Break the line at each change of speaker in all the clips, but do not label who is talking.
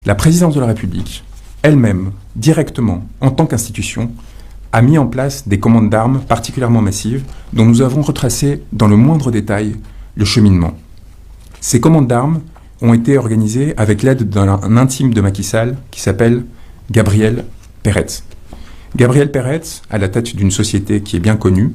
La présidence de la République, elle-même, directement, en tant qu'institution, a mis en place des commandes d'armes particulièrement massives dont nous avons retracé dans le moindre détail le cheminement. Ces commandes d'armes ont été organisées avec l'aide d'un intime de Macky Sall qui s'appelle Gabriel Peretz. Gabriel Peretz, à la tête d'une société qui est bien connue,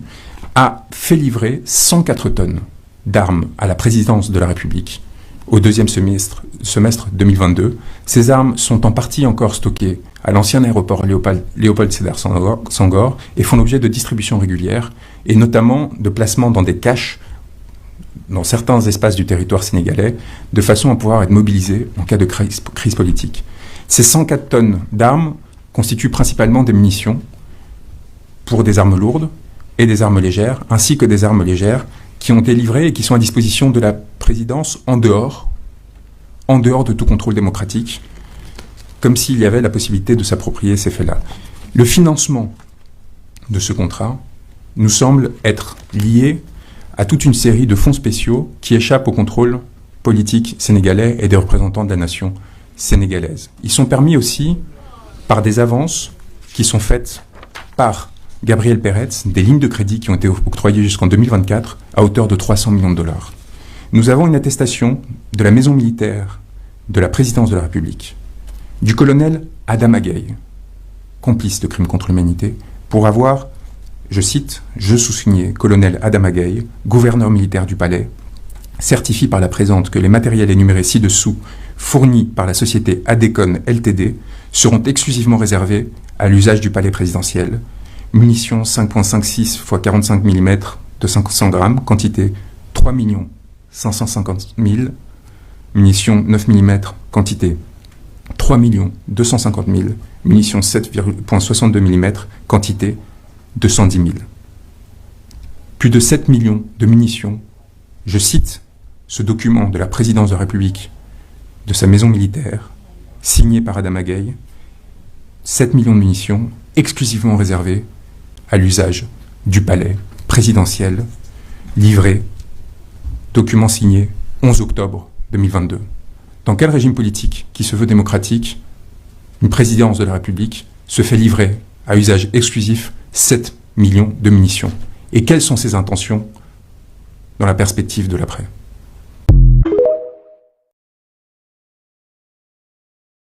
a fait livrer 104 tonnes d'armes à la présidence de la République au deuxième semestre 2022. Ces armes sont en partie encore stockées à l'ancien aéroport Léopold Sédar Senghor et font l'objet de distributions régulières et notamment de placement dans des caches dans certains espaces du territoire sénégalais de façon à pouvoir être mobilisées en cas de crise politique. Ces 104 tonnes d'armes constituent principalement des munitions pour des armes lourdes et des armes légères, ainsi que des armes légères qui ont été livrées et qui sont à disposition de la présidence en dehors de tout contrôle démocratique, comme s'il y avait la possibilité de s'approprier ces faits-là. Le financement de ce contrat nous semble être lié à toute une série de fonds spéciaux qui échappent au contrôle politique sénégalais et des représentants de la nation sénégalaise. Ils sont permis aussi par des avances qui sont faites par Gabriel Peretz, des lignes de crédit qui ont été octroyées jusqu'en 2024 à hauteur de 300 millions de dollars. Nous avons une attestation de la maison militaire de la présidence de la République, du colonel Adama Gaye, complice de crimes contre l'humanité, pour avoir, je cite, je sous-signais, colonel Adama Gaye, gouverneur militaire du palais, certifie par la présente que les matériels énumérés ci-dessous, fournis par la société Adecon Ltd, seront exclusivement réservés à l'usage du palais présidentiel. Munitions 5,56 x 45 mm de 500 grammes, quantité 3 550 000. Munitions 9 mm, quantité 3 250 000. Munitions 7,62 mm, quantité 210 000. Plus de 7 millions de munitions. Je cite ce document de la présidence de la République, de sa maison militaire, signé par Adama Gaye. 7 millions de munitions exclusivement réservées à l'usage du palais présidentiel, livré, document signé 11 octobre 2022. Dans quel régime politique qui se veut démocratique, une présidence de la République se fait livrer à usage exclusif 7 millions de munitions? Et quelles sont ses intentions dans la perspective de l'après ?